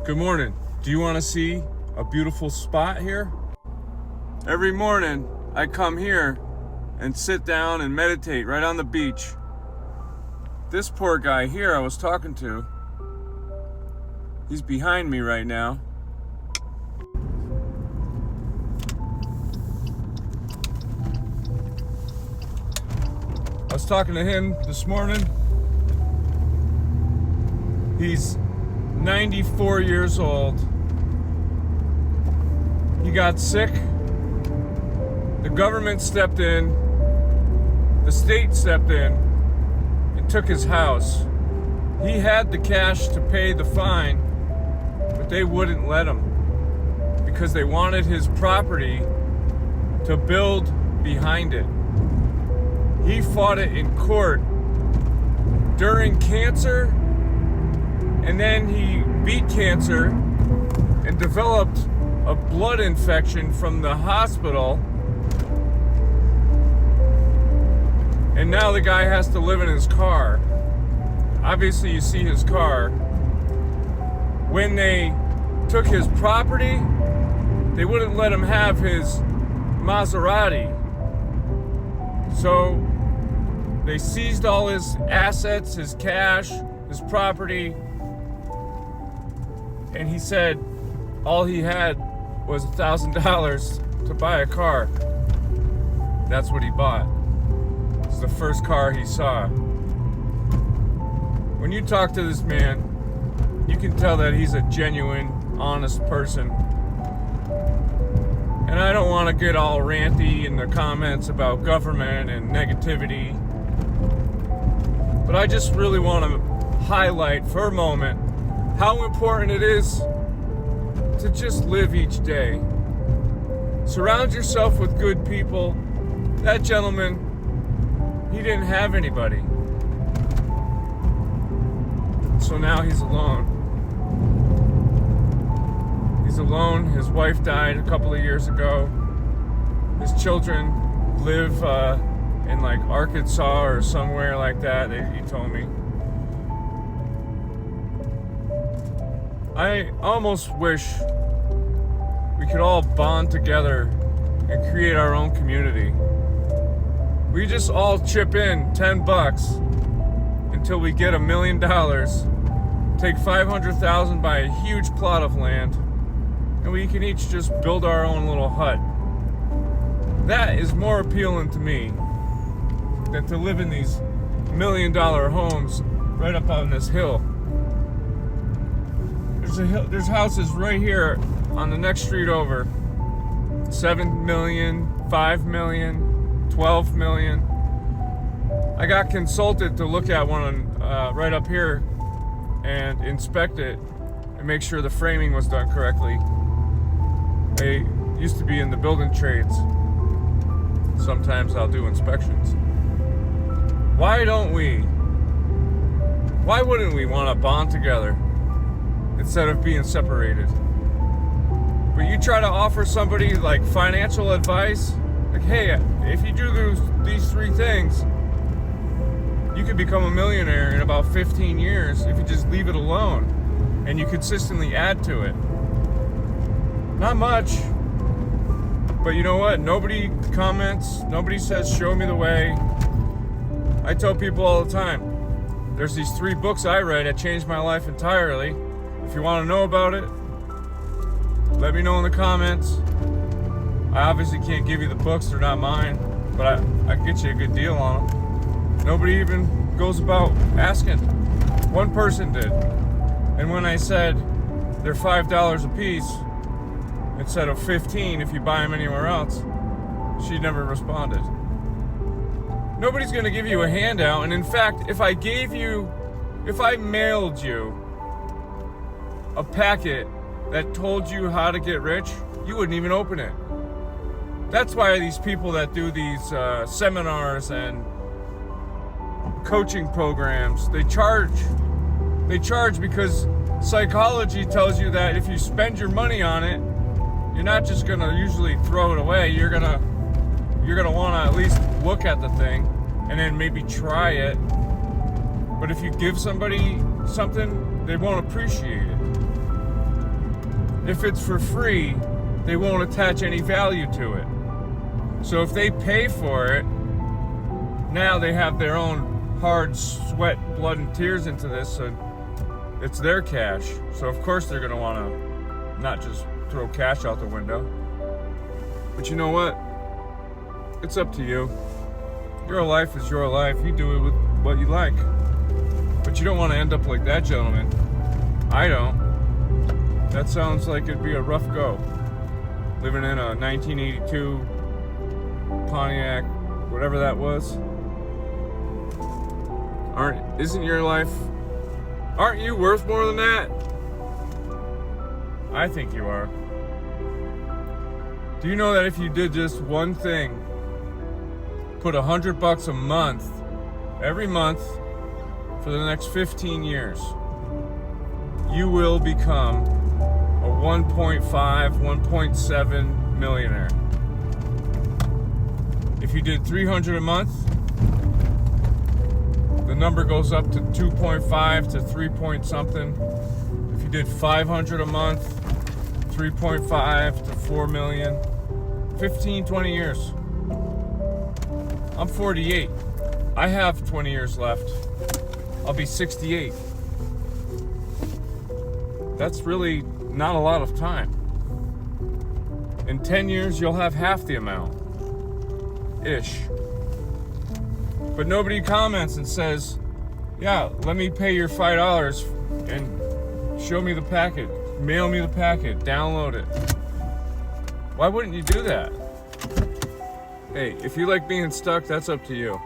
Good morning. Do you want to see a beautiful spot here? Every morning I come here and sit down and meditate right on the beach. This poor guy here I was talking to, he's behind me right now. I was talking to him this morning. He's 94 years old. He got sick. The government stepped in. The state stepped in and took his house. He had the cash to pay the fine, but they wouldn't let him because they wanted his property to build behind it. He fought it in court during cancer, and then he beat cancer and developed a blood infection from the hospital. And now the guy has to live in his car. Obviously, you see his car. When they took his property, they wouldn't let him have his Maserati. So they seized all his assets, his cash, his property. And he said all he had was $1,000 to buy a car. That's what he bought. It's the first car he saw. When you talk to this man, you can tell that he's a genuine, honest person. And I don't want to get all ranty in the comments about government and negativity, but I just really want to highlight for a moment how important it is to just live each day. Surround yourself with good people. That gentleman, he didn't have anybody. So now he's alone. He's alone. His wife died a couple of years ago. His children live in like Arkansas or somewhere like that, he told me. I almost wish we could all bond together and create our own community. We just all chip in $10 until we get $1 million, take $500,000, buy a huge plot of land, and we can each just build our own little hut. That is more appealing to me than to live in these $1 million homes right up on this hill. There's houses right here on the next street over. 7 million, 5 million, 12 million. I got consulted to look at one right up here and inspect it and make sure the framing was done correctly. I used to be in the building trades. Sometimes I'll do inspections. Why wouldn't we want to bond together instead of being separated? But you try to offer somebody like financial advice, like, hey, if you do these 3 things, you could become a millionaire in about 15 years if you just leave it alone and you consistently add to it. Not much, but you know what? Nobody comments, nobody says, show me the way. I tell people all the time, there's these 3 books I read that changed my life entirely. If you want to know about it, let me know in the comments. I obviously can't give you the books, they're not mine, but I can get you a good deal on them. Nobody even goes about asking. One person did. And when I said they're $5 a piece instead of $15 if you buy them anywhere else, she never responded. Nobody's going to give you a handout. And in fact, if I mailed you a packet that told you how to get rich, you wouldn't even open it. That's why these people that do these seminars and coaching programs, they charge because psychology tells you that if you spend your money on it, you're not just gonna usually throw it away. You're gonna want to at least look at the thing and then maybe try it. But if you give somebody something, they won't appreciate it. if it's for free, they won't attach any value to it. So if they pay for it, now they have their own hard sweat, blood, and tears into this, so it's their cash. So of course they're going to want to not just throw cash out the window. But you know what? It's up to you. Your life is your life. You do it with what you like. But you don't want to end up like that gentleman. I don't. That sounds like it'd be a rough go. Living in a 1982 Pontiac, whatever that was. Isn't your life, aren't you worth more than that? I think you are. Do you know that if you did just one thing, put $100 a month, every month, for the next 15 years, you will become a 1.5, 1.7 millionaire. If you did $300 a month, the number goes up to 2.5 to 3 point something. If you did $500 a month, 3.5 to 4 million. 15, 20 years. I'm 48. I have 20 years left. I'll be 68. That's really not a lot of time. In 10 years, you'll have half the amount. Ish. But nobody comments and says, yeah, let me pay your $5 and show me the packet, mail me the packet, download it. Why wouldn't you do that? Hey, if you like being stuck, that's up to you.